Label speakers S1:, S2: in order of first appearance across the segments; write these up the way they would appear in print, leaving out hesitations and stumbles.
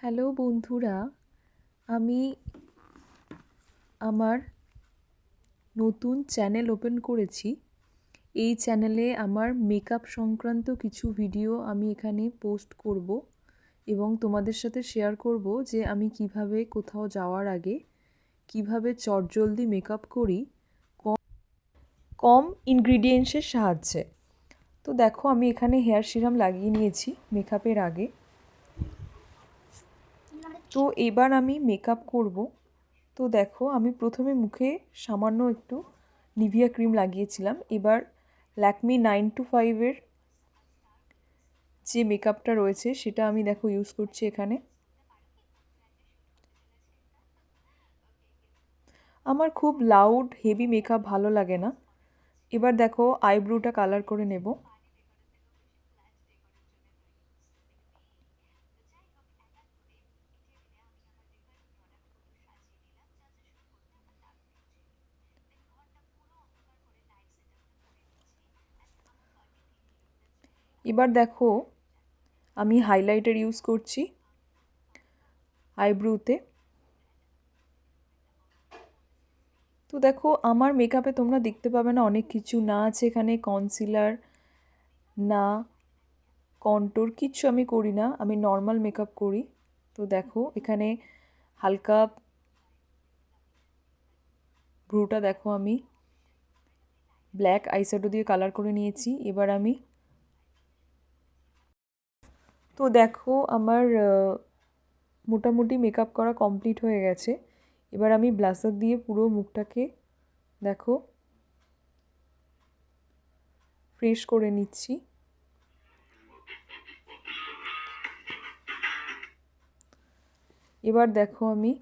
S1: Hello বন্ধুরা, আমি আমার নতুন চ্যানেল ওপেন করেছি। এই চ্যানেলে আমার মেকআপ সংক্রান্ত কিছু ভিডিও আমি এখানে পোস্ট করব এবং তোমাদের সাথে শেয়ার করব যে আমি কিভাবে কোথাও যাওয়ার আগে কিভাবে চটজলদি মেকআপ করি কম ইনগ্রিডিয়েন্টসের সাহায্যে। তো দেখো, আমি এখানে হেয়ার সিরাম লাগিয়ে নিয়েছি মেকআপের আগে। তো এবার আমি মেকআপ করব। তো দেখো, আমি প্রথমে মুখে সামান্য একটু নিভিয়া ক্রিম লাগিয়েছিলাম। এবার ল্যাকমি 925-এর যে মেকআপটা রয়েছে সেটা আমি দেখো ইউজ করছি এখানে। আমার খুব লাউড হেভি মেকআপ ভালো লাগে না। এবার দেখো, আইব্রোটা কালার করে নেব। এবার দেখো, আমি হাইলাইটার ইউজ করছি আইব্রোতে। তো দেখো, আমার মেকআপে তোমরা দেখতে পাবে না অনেক কিছু, না আছে এখানে কনসিলার, না কন্ট্যুর, কিচ্ছু আমি করি না, আমি নর্মাল মেকআপ করি। তো দেখো, এখানে হালকা ব্রুটা দেখো আমি ব্ল্যাক আইশ্যাডো দিয়ে কালার করে নিয়েছি। এবার আমি তো দেখো, আমার মোটামুটি মেকআপ করা কমপ্লিট হয়ে গেছে। এবার আমি ব্লাসার দিয়ে পুরো মুখটাকে দেখো ফ্রেশ করে নিচ্ছি। এবার দেখো, আমি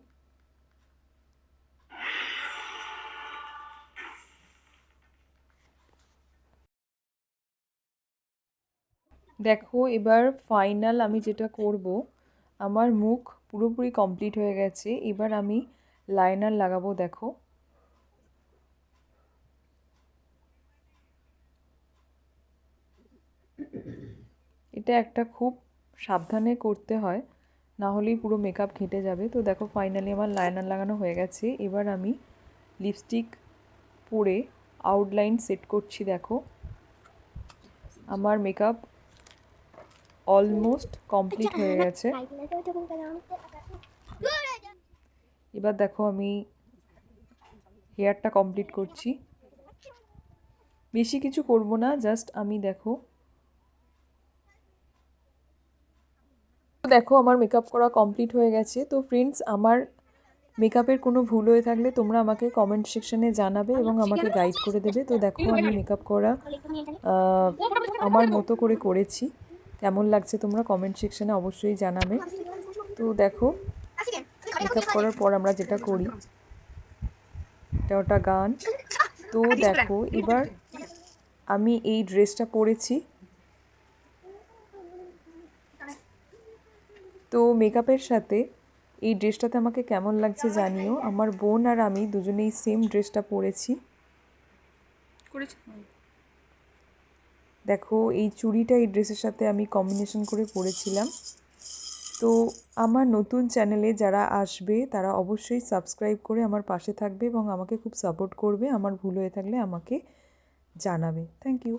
S1: দেখো এবার ফাইনাল আমি যেটা করব, আমার মুখ পুরোপুরি কমপ্লিট হয়ে গেছে। এবার আমি লাইনার লাগাবো। দেখো, এটা একটা খুব সাবধানে করতে হয়, না হলেই পুরো মেকআপ ঘেঁটে যাবে। তো দেখো, ফাইনালি আমার লাইনার লাগানো হয়ে গেছে। এবার আমি লিপস্টিক পরে আউটলাইন সেট করছি। দেখো, আমার মেকআপ অলমোস্ট কমপ্লিট হয়ে গেছে। এবার দেখো, আমি হেয়ারটা কমপ্লিট করছি। বেশি কিছু করব না, জাস্ট আমি দেখো দেখো আমার মেকআপ করা কমপ্লিট হয়ে গেছে। তো ফ্রেন্ডস, আমার মেকআপের কোনো ভুল হয়ে থাকলে তোমরা আমাকে কমেন্ট সেকশনে জানাবে এবং আমাকে গাইড করে দেবে। তো দেখো, আমি মেকআপ করা আমার মতো করে করেছি। কেমন লাগছে তোমরা কমেন্ট সেকশনে অবশ্যই জানাবে। তো দেখো, মেকআপ করার পর আমরা যেটা করি, এটা ওটা গান। তো দেখো, এবার আমি এই ড্রেসটা পরেছি। তো মেকআপের সাথে এই ড্রেসটাতে আমাকে কেমন লাগছে জানিও। আমার বোন আর আমি দুজনেই সেম ড্রেসটা পরেছি। দেখো, এই চুড়িটা এই ড্রেসের সাথে আমি কম্বিনেশন করে পরেছিলাম। তো আমার নতুন চ্যানেলে যারা আসবে তারা অবশ্যই সাবস্ক্রাইব করে আমার পাশে থাকবে এবং আমাকে খুব সাপোর্ট করবে। আমার ভুল হয়ে থাকলে আমাকে জানাবে। Thank you.